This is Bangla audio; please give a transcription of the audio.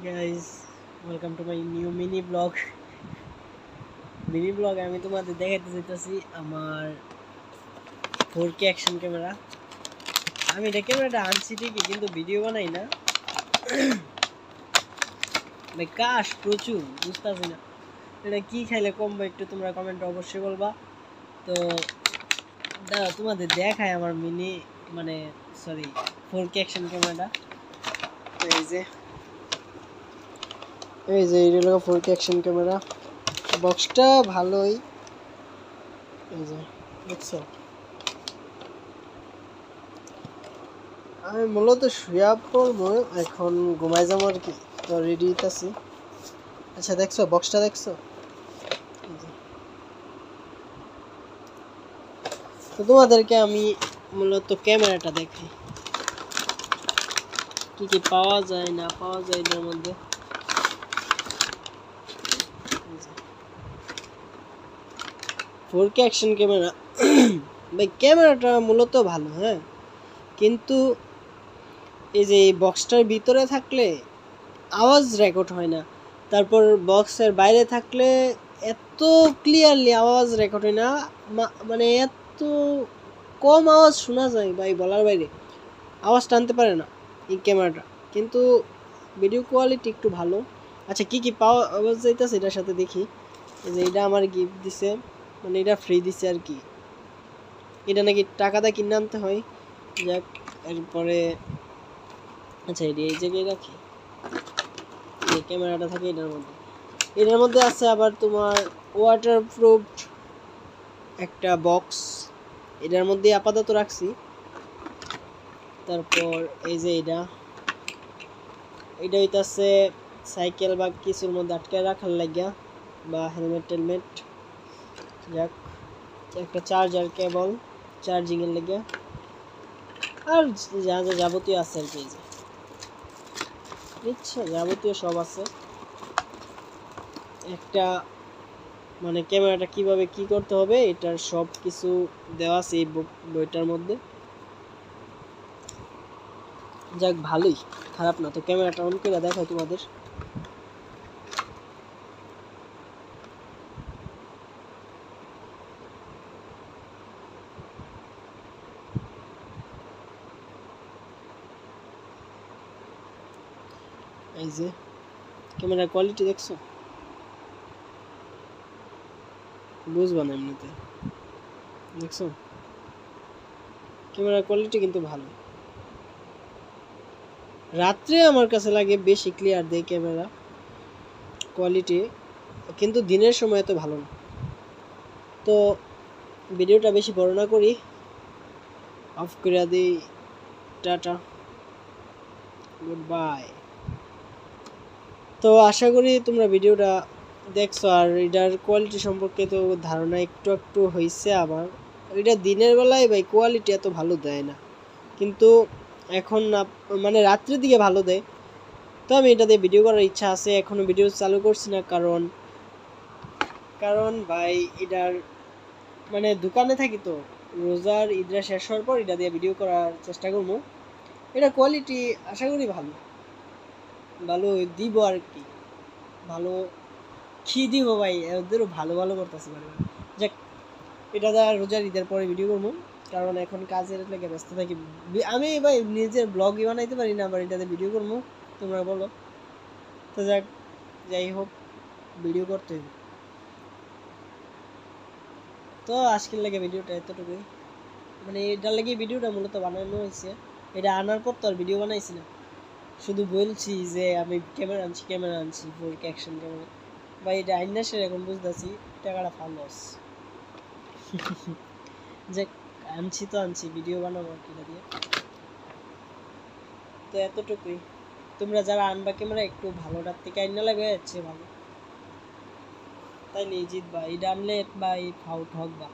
Guys, welcome to my new mini blog. আমি তোমাদের দেখাইতে চাইতেছি আমার 4K অ্যাকশন ক্যামেরা। আমি এটা ক্যামেরাটা আনছি ঠিকই, কিন্তু ভিডিও বানাই না ভাই। কাশ প্রচুর, বুঝতেছি না এটা কি খাইলে কমবে, একটু তোমরা কমেন্টে অবশ্যই বলবা। তো তোমাদের দেখায় আমার সরি 4K অ্যাকশন ক্যামেরাটা। এই যে এটা হলো 4K অ্যাকশন ক্যামেরা। বক্সটা ভালোই, এই যে দেখছো। আমি মূলত শুয়া পড়বো এখন, ঘুমাই যাবো আর কি। তো রেডি হইতাছি। আচ্ছা দেখছো বক্সটা, দেখছো? তো তোমাদেরকে আমি মূলত ক্যামেরাটা দেখাই, কি কি পাওয়া যায় না পাওয়া যায় এটার মধ্যে। 4K অ্যাকশন ক্যামেরা ভাই, ক্যামেরাটা মূলত ভালো, হ্যাঁ, কিন্তু এই যে এই বক্সটার ভিতরে থাকলে আওয়াজ রেকর্ড হয় না, তারপর বক্সের বাইরে থাকলে এত ক্লিয়ারলি আওয়াজ রেকর্ড হয় না, মানে এত কম আওয়াজ শোনা যায় ভাই, বলার বাইরে। আওয়াজ টানতে পারে না এই ক্যামেরাটা, কিন্তু ভিডিও কোয়ালিটি একটু ভালো। আচ্ছা কি কি পাওয়া আওয়াজ যাইতেছে এটার সাথে দেখি। এই যে এটা আমার গিফট দিছে, মানে এটা ফ্রি দিছে আর কি। এটা নাকি টাকা দিয়ে কিনে আনতে হয়। যাক, এরপরে আচ্ছা এটি এই জায়গায় রাখি। এই ক্যামেরাটা থাকে এটার মধ্যে আছে আবার তোমার ওয়াটারপ্রুফ একটা বক্স, এটার মধ্যে আপাতত রাখছি। তারপর এই যে এটা হইতাছে সাইকেল বা কিছুর মধ্যে আটকে রাখার লাগিয়া, বা হেলমেট টেলমেট। যাক, একটা চার্জার কেবল চার্জিং এর লাগিয়া, আর যা যা যাবতীয় আছে আর কি। এই যে ইচ্ছা যাবতীয় সব আছে। একটা মানে ক্যামেরাটা কিভাবে কি করতে হবে এটার সব কিছু দেওয়া আছে এই বইটার মধ্যে। যাক, ভালোই, খারাপ না। তো ক্যামেরাটা অন করে দেখাই তোমাদের। এই যে ক্যামেরার কোয়ালিটি দেখছো, বুঝবা না এমনিতে। দেখছো ক্যামেরার কোয়ালিটি কিন্তু ভালো। রাত্রে আমার কাছে লাগে বেশি ক্লিয়ার দেয় ক্যামেরা কোয়ালিটি, কিন্তু দিনের সময় এত ভালো না। তো ভিডিওটা বেশি বড় না করি, অফ করে দিই। Tata, good bye. তো আশা করি তোমরা ভিডিওটা দেখছো, আর এটার কোয়ালিটি সম্পর্কে তো ধারণা একটু একটু হয়েছে আমার। এটা দিনের বেলায় ভাই কোয়ালিটি এত ভালো দেয় না, কিন্তু এখন না, মানে রাত্রের দিকে ভালো দেয়। তো আমি এটা দিয়ে ভিডিও করার ইচ্ছা আছে, এখনো ভিডিও চালু করছি না, কারণ ভাই এটার মানে দোকানে থাকি, তো রোজার ঈদরা শেষ হওয়ার পর এটা দিয়ে ভিডিও করার চেষ্টা করবো। এটা কোয়ালিটি আশা করি ভালো ভালো দিব আর কি। ভালো কি দিব ভাই, ওদেরও ভালো ভালো করতেছে ভালো। যাক, এটা দা রোজার ঈদের পরে ভিডিও করবো, কারণ এখন কাজের লেগে ব্যস্ত থাকি। আমি ভাই নিজের ব্লগই বানাইতে পারি না, আবার এটাতে ভিডিও করবো, তোমরা বলো। তো যাক, যাই হোক, ভিডিও করতে হবে। তো আজকের লাগে ভিডিওটা এতটুকুই, মানে এটার লাগে ভিডিওটা মূলত বানানো হয়েছে। এটা আনার পর তো আর ভিডিও বানাইছি না, শুধু বলছি যে আমি ক্যামেরা আনছি 4K অ্যাকশন ক্যামেরা। ভাই এটা আইনাসের এখন বুঝতেছি টাকাটা ফাল লস। যে আনছি ভিডিও বানাবো আর কি দিয়ে। তো এতটুকুই। তোমরা যারা আনবা ক্যামেরা একটু ভালোটার থেকে আইনা লাগবে, হচ্ছে ভালো, তাইলে জিতবা। এটা আনলে ভাই ফাউ ঠকবা।